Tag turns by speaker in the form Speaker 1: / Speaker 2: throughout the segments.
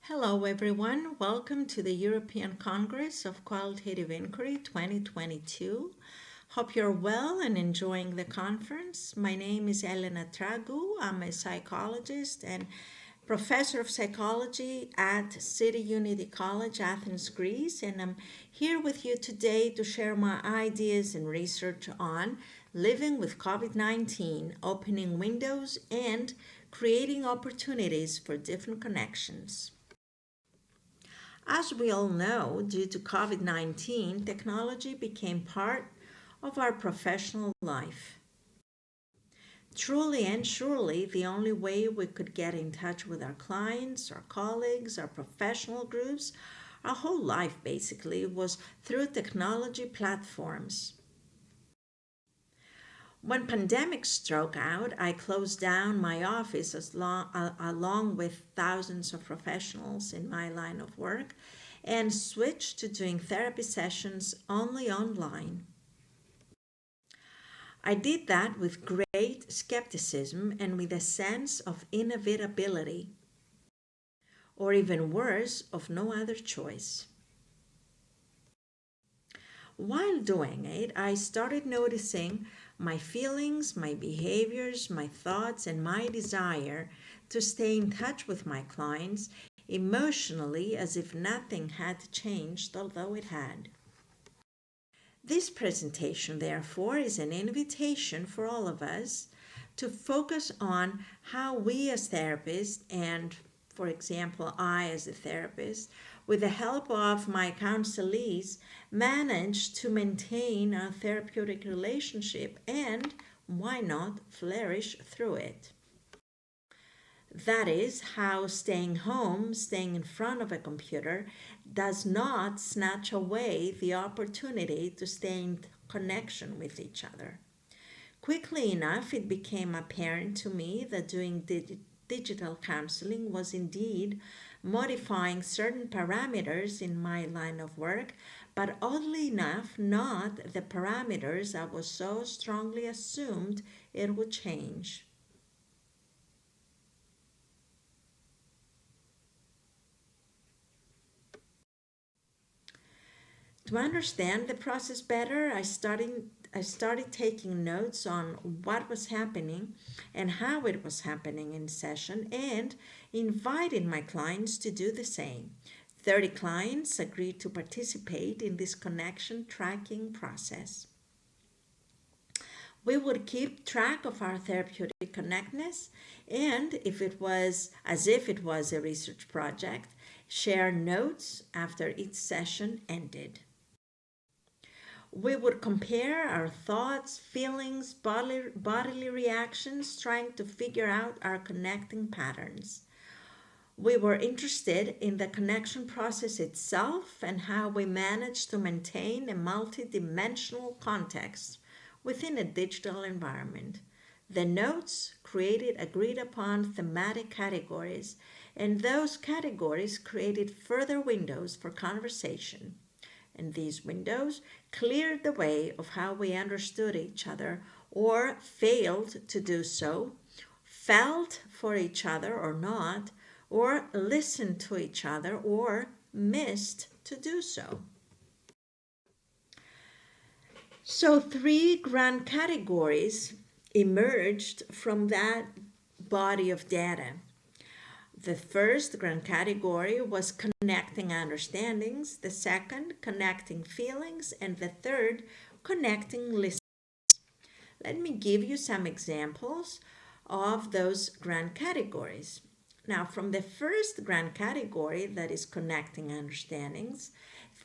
Speaker 1: Hello, everyone. Welcome to the European Congress of Qualitative Inquiry 2022. Hope you're well and enjoying the conference. My name is ELENA. I'm a psychologist and professor of psychology at City Unity College, Athens, Greece, and I'm here with you today to share my ideas and research on living with COVID-19, opening windows, and creating opportunities for different connections. As we all know, due to COVID 19, technology became part of our professional life. Truly and surely, the only way we could get in touch with our clients, our colleagues, our professional groups, our whole life basically was through technology platforms. When pandemic struck out, I closed down my office along with thousands of professionals in my line of work and switched to doing therapy sessions only online. I did that with great skepticism and with a sense of inevitability, or even worse, of no other choice. While doing it, I started noticing my feelings, my behaviors, my thoughts, and my desire to stay in touch with my clients emotionally as if nothing had changed, although it had. This presentation, therefore, is an invitation for all of us to focus on how we as therapists, and for example, I as a therapist, with the help of my counselees, manage to maintain a therapeutic relationship and, why not, flourish through it. That is how staying home, staying in front of a computer, does not snatch away the opportunity to stay in connection with each other. Quickly enough, it became apparent to me that doing digital counseling was indeed modifying certain parameters in my line of work, but oddly enough, not the parameters I was so strongly assumed it would change. To understand the process better, I started taking notes on what was happening and how it was happening in session and invited my clients to do the same. 30 clients agreed to participate in this connection tracking process. We would keep track of our therapeutic connectedness and, if it was as if it was a research project, share notes after each session ended. We would compare our thoughts, feelings, bodily reactions, trying to figure out our connecting patterns. We were interested in the connection process itself and how we managed to maintain a multidimensional context within a digital environment. The notes created agreed upon thematic categories, and those categories created further windows for conversation. And these windows cleared the way of how we understood each other or failed to do so, felt for each other or not, or listened to each other or missed to do so. So, three grand categories emerged from that body of data. The first grand category was connecting understandings, the second, connecting feelings, and the third, connecting listening. Let me give you some examples of those grand categories. Now, from the first grand category, that is connecting understandings,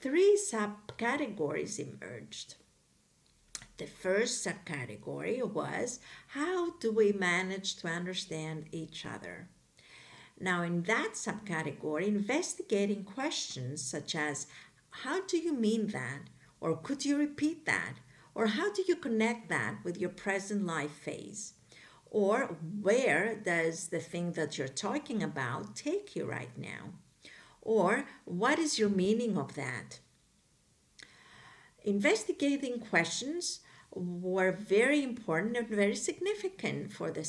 Speaker 1: three subcategories emerged. The first subcategory was how do we manage to understand each other? Now, in that subcategory, investigating questions such as how do you mean that? Or could you repeat that? Or how do you connect that with your present life phase? Or where does the thing that you're talking about take you right now? Or what is your meaning of that? Investigating questions were very important and very significant for the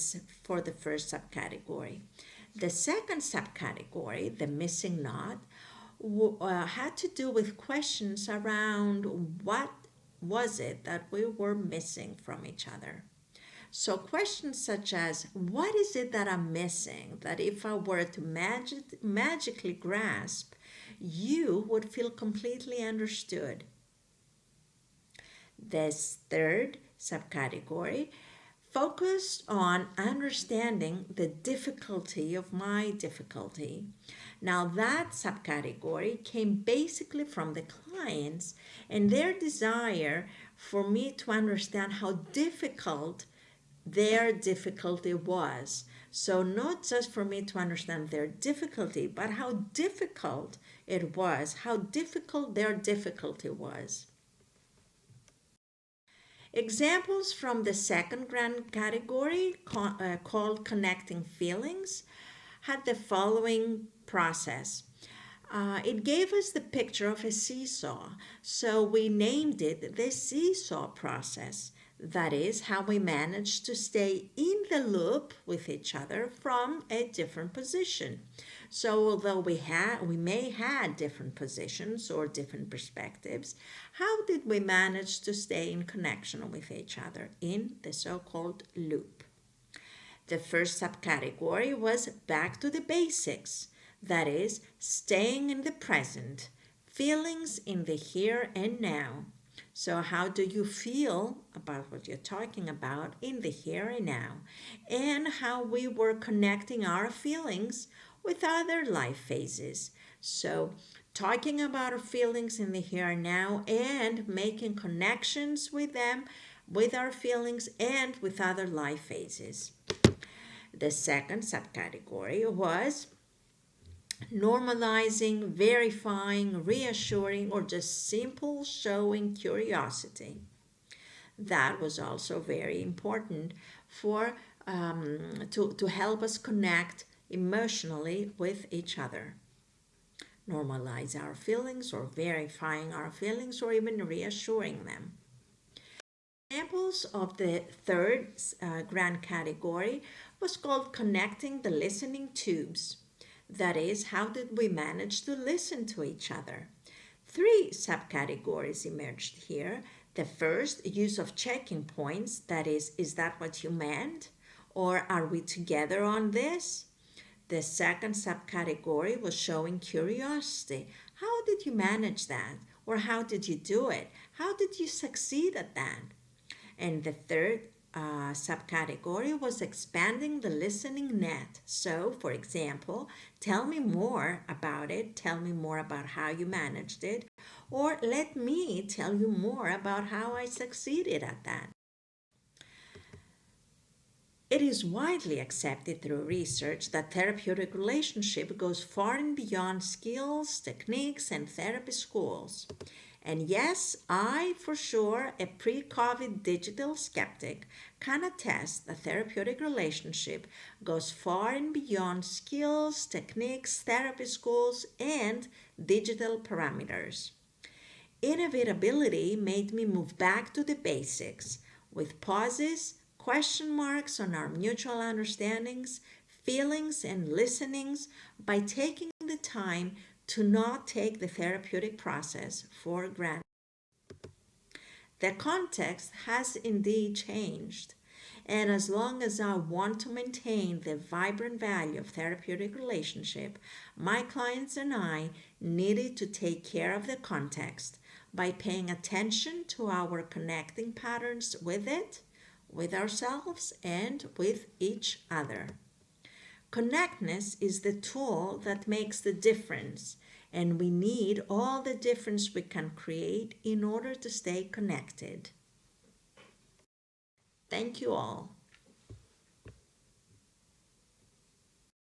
Speaker 1: first subcategory. The second subcategory, the missing knot, had to do with questions around what was it that we were missing from each other. So questions such as, what is it that I'm missing that if I were to magically grasp, you would feel completely understood? This third subcategory focused on understanding the difficulty of my difficulty. Now, that subcategory came basically from the clients and their desire for me to understand how difficult their difficulty was. So, not just for me to understand their difficulty, but how difficult it was, how difficult their difficulty was. Examples from the second grand category, called connecting feelings, had the following process. It gave us the picture of a seesaw, so we named it the seesaw process. That is how we managed to stay in the loop with each other from a different position. So although we may had different positions or different perspectives, how did we manage to stay in connection with each other in the so-called loop? The first subcategory was back to the basics, that is, staying in the present, feelings in the here and now. So, how do you feel about what you're talking about in the here and now? And how we were connecting our feelings with other life phases. So, talking about our feelings in the here and now and making connections with them, with our feelings, and with other life phases. The second subcategory was normalizing, verifying, reassuring, or just simple showing curiosity. That was also very important for to help us connect emotionally with each other. Normalize our feelings, or verifying our feelings, or even reassuring them. Examples of the third grand category was called connecting the listening tubes. That is, how did we manage to listen to each other? Three subcategories emerged here. The first, use of checking points. That is that what you meant? Or are we together on this? The second subcategory was showing curiosity. How did you manage that? Or how did you do it? How did you succeed at that? And the third subcategory was expanding the listening net. So, for example, tell me more about it, tell me more about how you managed it, or let me tell you more about how I succeeded at that. It is widely accepted through research that therapeutic relationship goes far and beyond skills, techniques, and therapy schools. And yes, I, for sure, a pre-COVID digital skeptic, can attest that therapeutic relationship goes far and beyond skills, techniques, therapy schools, and digital parameters. Inevitability made me move back to the basics with pauses, question marks on our mutual understandings, feelings, and listenings by taking the time to not take the therapeutic process for granted. The context has indeed changed, and as long as I want to maintain the vibrant value of therapeutic relationship, my clients and I needed to take care of the context by paying attention to our connecting patterns with it, with ourselves, and with each other. Connectness is the tool that makes the difference, and we need all the difference we can create in order to stay connected. Thank you all.